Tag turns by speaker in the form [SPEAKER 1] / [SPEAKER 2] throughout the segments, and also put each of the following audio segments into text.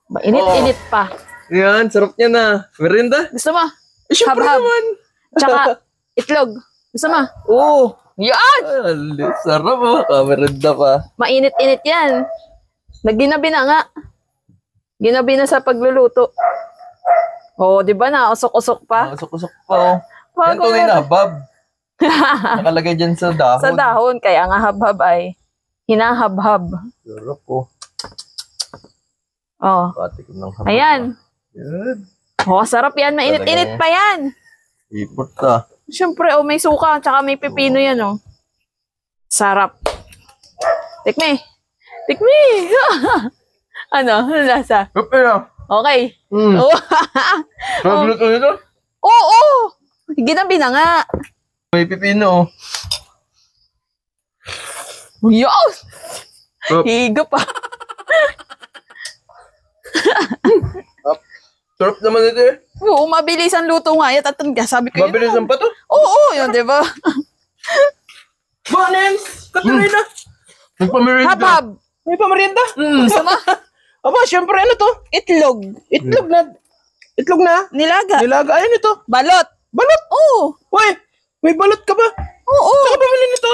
[SPEAKER 1] Mainit-init pa.
[SPEAKER 2] Yan, sarap niya na. Merinda?
[SPEAKER 1] Gusto mo?
[SPEAKER 2] Eh, syempre
[SPEAKER 1] Hab-hab.
[SPEAKER 2] naman.
[SPEAKER 1] Tsaka itlog. Gusto mo?
[SPEAKER 2] Oo.
[SPEAKER 1] Yan!
[SPEAKER 2] Sarap oh. Merinda pa.
[SPEAKER 1] Mainit-init yan. Nagginabi na nga. Ginabi na sa pagluluto. Oh, di ba na? Usok-usok pa.
[SPEAKER 2] Usok-usok pa oh. Yan
[SPEAKER 1] Bago
[SPEAKER 2] tunay
[SPEAKER 1] na.
[SPEAKER 2] na, Bob. Nakalagay dyan sa dahon.
[SPEAKER 1] Sa dahon, kaya nga hab-hab ay hinahab-hab.
[SPEAKER 2] Sarap oh.
[SPEAKER 1] Oh.
[SPEAKER 2] Pati ko ng haba.
[SPEAKER 1] Ayan.
[SPEAKER 2] Yan.
[SPEAKER 1] Oh, sarap yan. Mainit-init pa yan.
[SPEAKER 2] Ipot ka.
[SPEAKER 1] Siyempre, oh, may suka, tsaka may pipino yan, oh. Sarap. Tikmi. Tikmi. Ano? Ano lasa?
[SPEAKER 2] Kape na.
[SPEAKER 1] Okay.
[SPEAKER 2] Mm.
[SPEAKER 1] Oh.
[SPEAKER 2] Sarap luto nito.
[SPEAKER 1] Oo. Ginabi na nga.
[SPEAKER 2] May pipino oh.
[SPEAKER 1] Yes!
[SPEAKER 2] Sarap.
[SPEAKER 1] Higa pa.
[SPEAKER 2] Sarap naman ito eh.
[SPEAKER 1] Oo, mabilis ang luto nga. Yan, sabi ko
[SPEAKER 2] Mabilis ang pato.
[SPEAKER 1] Oo, yun, di ba?
[SPEAKER 3] Bonens! Katarina!
[SPEAKER 2] Nagpamirinda.
[SPEAKER 1] Hab-hab.
[SPEAKER 3] May pamerienda?
[SPEAKER 1] Gusto mo?
[SPEAKER 3] Aba, syempre ano to?
[SPEAKER 1] Itlog.
[SPEAKER 3] Itlog na. Itlog na.
[SPEAKER 1] Nilaga.
[SPEAKER 3] Nilaga. Ayun ito.
[SPEAKER 1] Balot.
[SPEAKER 3] Balot!
[SPEAKER 1] Oo.
[SPEAKER 3] Uy! May balot ka ba?
[SPEAKER 1] Oo.
[SPEAKER 3] Saan ka bumili nito?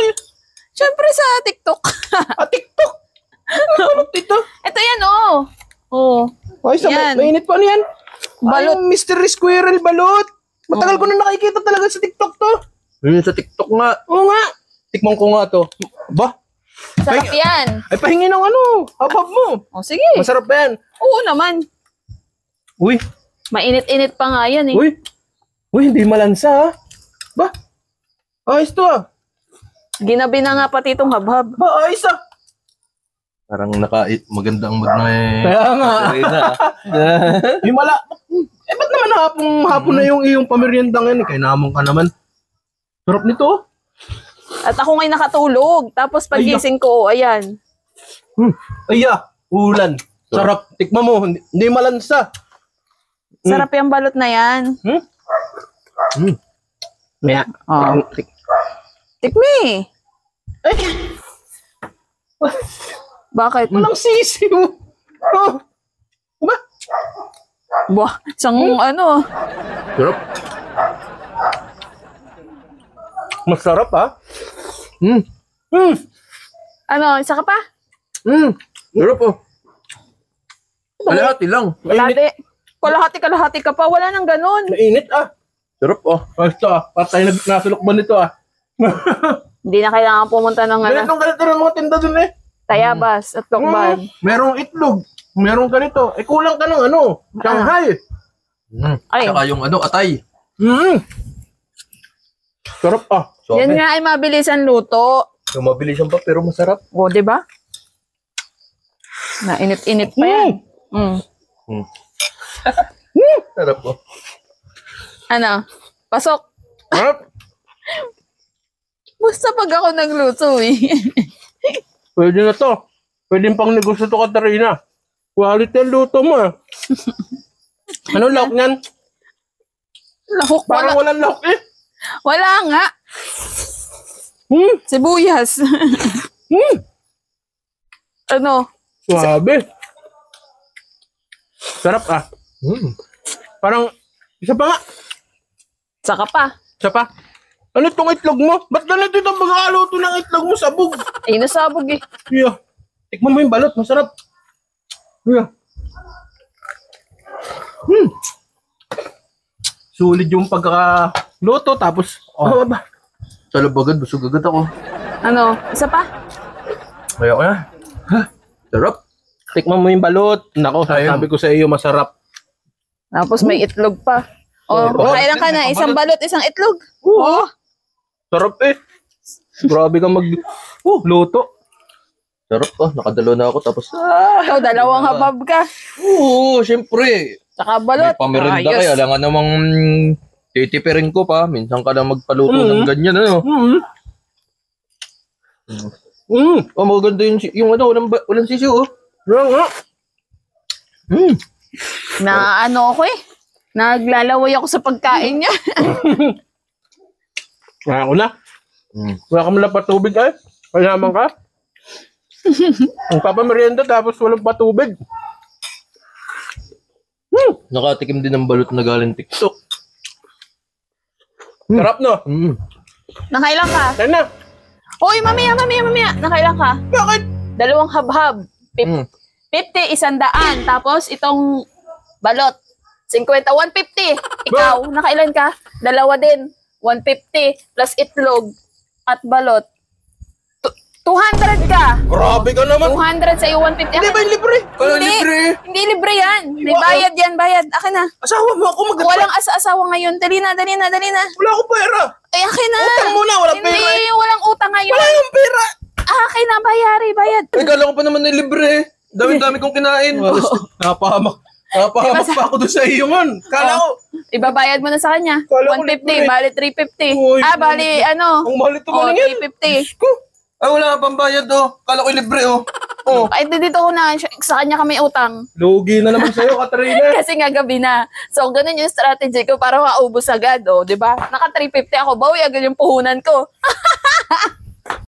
[SPEAKER 1] Siyempre sa TikTok.
[SPEAKER 3] TikTok! Ano balot dito?
[SPEAKER 1] Ito yan, oh. Oo.
[SPEAKER 3] Ay,
[SPEAKER 1] Yan.
[SPEAKER 3] mainit pa ano yan?
[SPEAKER 1] Balot.
[SPEAKER 3] Ay, Mystery Squirrel balot. Matagal ko na nakikita talaga sa TikTok to.
[SPEAKER 2] Yun sa TikTok nga.
[SPEAKER 3] Oo nga. Tikman ko nga to. Ba?
[SPEAKER 1] Sarap yan.
[SPEAKER 3] Ay, pahingi ng ano. Habab mo.
[SPEAKER 1] O, sige.
[SPEAKER 3] Masarap ba yan?
[SPEAKER 1] Oo naman.
[SPEAKER 3] Uy.
[SPEAKER 1] Mainit-init pa nga yan, eh.
[SPEAKER 3] Uy. Uy, hindi malansa ha. Ba? Ayos to ah.
[SPEAKER 1] Ginabi na nga pati itong habhab.
[SPEAKER 3] Ba, ayos ah.
[SPEAKER 2] Parang maganda ang mood na eh.
[SPEAKER 3] Kaya nga.
[SPEAKER 2] Katarina.
[SPEAKER 3] Yung ba't naman hapon na yung iyong pamerienda ngayon? Kaya namon ka naman. Sarap nito.
[SPEAKER 1] At ako nga'y nakatulog. Tapos pagising ko, ayan.
[SPEAKER 3] Aya, ulan. Sarap. Tikman mo. Hindi malansa.
[SPEAKER 1] Sarap yung balot na yan.
[SPEAKER 3] Maya.
[SPEAKER 1] Oh. Tikmi.
[SPEAKER 3] Ay,
[SPEAKER 1] Bakit?
[SPEAKER 3] walang sisiw. Oh. Ba?
[SPEAKER 1] Buah, isang ano.
[SPEAKER 2] Sarap.
[SPEAKER 3] Masarap ha?
[SPEAKER 1] Ano, isa ka pa?
[SPEAKER 2] Sarap oh. Kalahati lang.
[SPEAKER 1] Kalahati ka pa. Wala nang ganun.
[SPEAKER 3] Mainit ah.
[SPEAKER 2] Sarap oh.
[SPEAKER 3] Ayos to ah. Patay nasulok ba nito ah?
[SPEAKER 1] Hindi na kailangan pumunta ng
[SPEAKER 3] Ganito ng mga tinda dun eh.
[SPEAKER 1] Tayabas at Lokban.
[SPEAKER 3] Merong itlog. Merong ganito. Eh kulang ka ng ano. Shanghai.
[SPEAKER 1] Ay.
[SPEAKER 2] Saka yung ano, atay.
[SPEAKER 3] Sarap ah.
[SPEAKER 2] Suabe.
[SPEAKER 1] Yan nga ay mabilis ang luto.
[SPEAKER 2] Yung mabilis yan pa pero masarap.
[SPEAKER 1] O, di ba? Nainit-init pa yan.
[SPEAKER 2] Sarap oh.
[SPEAKER 1] Ano? Pasok.
[SPEAKER 3] Sarap.
[SPEAKER 1] Basta pag ako nagluto eh.
[SPEAKER 3] Pwede na to. Pwede pang negosyo to, Katarina. Quality ang luto mo ah. Ano lahok niyan?
[SPEAKER 1] Lahok
[SPEAKER 3] Parang
[SPEAKER 1] wala.
[SPEAKER 3] walang lahok eh.
[SPEAKER 1] Wala nga. Sibuyas. Ano?
[SPEAKER 3] Suabe. Sarap ah. Parang, isa pa nga.
[SPEAKER 1] Saka pa.
[SPEAKER 3] Isa pa. Ano itong itlog mo? Ba't ganito itong pagkakaluto ng itlog mo? Sabog.
[SPEAKER 1] Ay, nasabog eh.
[SPEAKER 3] Yeah. Tikman mo yung balot. Masarap. Yeah. Sulit yung pagkakaluto. Tapos, oh ba?
[SPEAKER 2] Salab agad, busog agad ako.
[SPEAKER 1] Ano? Isa pa?
[SPEAKER 2] Kaya ko na. Sarap.
[SPEAKER 3] Tikman mo yung balot. Nako, sabi ko sa iyo, masarap.
[SPEAKER 1] Tapos may itlog pa. Oh, kailan ka na? Isang balot, isang itlog. Oh.
[SPEAKER 3] Sarap eh. Grabe kang luto.
[SPEAKER 2] Sarap oh, nakadalo na ako tapos
[SPEAKER 1] Ikaw, dalawang habab ka.
[SPEAKER 2] oo, syempre.
[SPEAKER 1] Saka balot.
[SPEAKER 2] May pamirinda
[SPEAKER 1] Ayos.
[SPEAKER 2] kaya lang namang titipirin ko pa. Minsan ka lang magpaluto ng ganyan ano. Oh, maganda yung ano, walang sisiw oh.
[SPEAKER 1] Na ano ako eh. Naglalaway ako sa pagkain niya.
[SPEAKER 3] Wala ko na. Wala ka mula patubig ay. Payaman ka. Ang papamerienda tapos walang patubig.
[SPEAKER 2] Nakatikim din ng balot na galing TikTok.
[SPEAKER 3] Sarap, no?
[SPEAKER 1] Nakailan ka?
[SPEAKER 3] Tayo na.
[SPEAKER 1] Uy, mamaya. Nakailan ka?
[SPEAKER 3] Bakit?
[SPEAKER 1] 2 habhab. 50, 100. Tapos itong balot. 50, 150. Ikaw, nakailan ka? 2 din. 150 plus itlog at balot. 200 ka.
[SPEAKER 3] Grabe ka naman.
[SPEAKER 1] 200 sa'yo, 150.
[SPEAKER 3] Hindi ba yung libre? Kala
[SPEAKER 1] Hindi.
[SPEAKER 3] libre.
[SPEAKER 1] Hindi libre yan. May bayad yan, bayad. Akin na.
[SPEAKER 3] Asawa mo ako mag-
[SPEAKER 1] Walang asa-asawa ngayon. Dali na.
[SPEAKER 3] Wala akong pera.
[SPEAKER 1] Ay, akin na.
[SPEAKER 3] Utang muna, walang
[SPEAKER 1] Hindi,
[SPEAKER 3] pera eh.
[SPEAKER 1] walang utang ngayon.
[SPEAKER 3] Wala yung pera.
[SPEAKER 1] Akin na, bayad.
[SPEAKER 2] Ay, kala ko pa naman na libre. Dami-dami kong kinain.
[SPEAKER 3] Napahamak pa ako doon sa iyo man. Kala ko.
[SPEAKER 1] Ibabayad mo na sa kanya.
[SPEAKER 3] Kala ko
[SPEAKER 1] 150,
[SPEAKER 3] libre.
[SPEAKER 1] bali 350.
[SPEAKER 3] Uy,
[SPEAKER 1] Bali ano?
[SPEAKER 3] Ang mahal ito
[SPEAKER 1] Oh,
[SPEAKER 3] man yan.
[SPEAKER 1] 350.
[SPEAKER 2] Ay, wala ka pang bayad, oh. Kala ko libre, oh. Oh.
[SPEAKER 1] Ay, dito ko na. Sa kanya kami utang.
[SPEAKER 3] Lugi na naman sa'yo, Katrina.
[SPEAKER 1] Kasi nga gabi na. So, ganun yung strategy ko para maubos agad, oh, di ba? Naka 350 ako, bawi agad yung puhunan ko.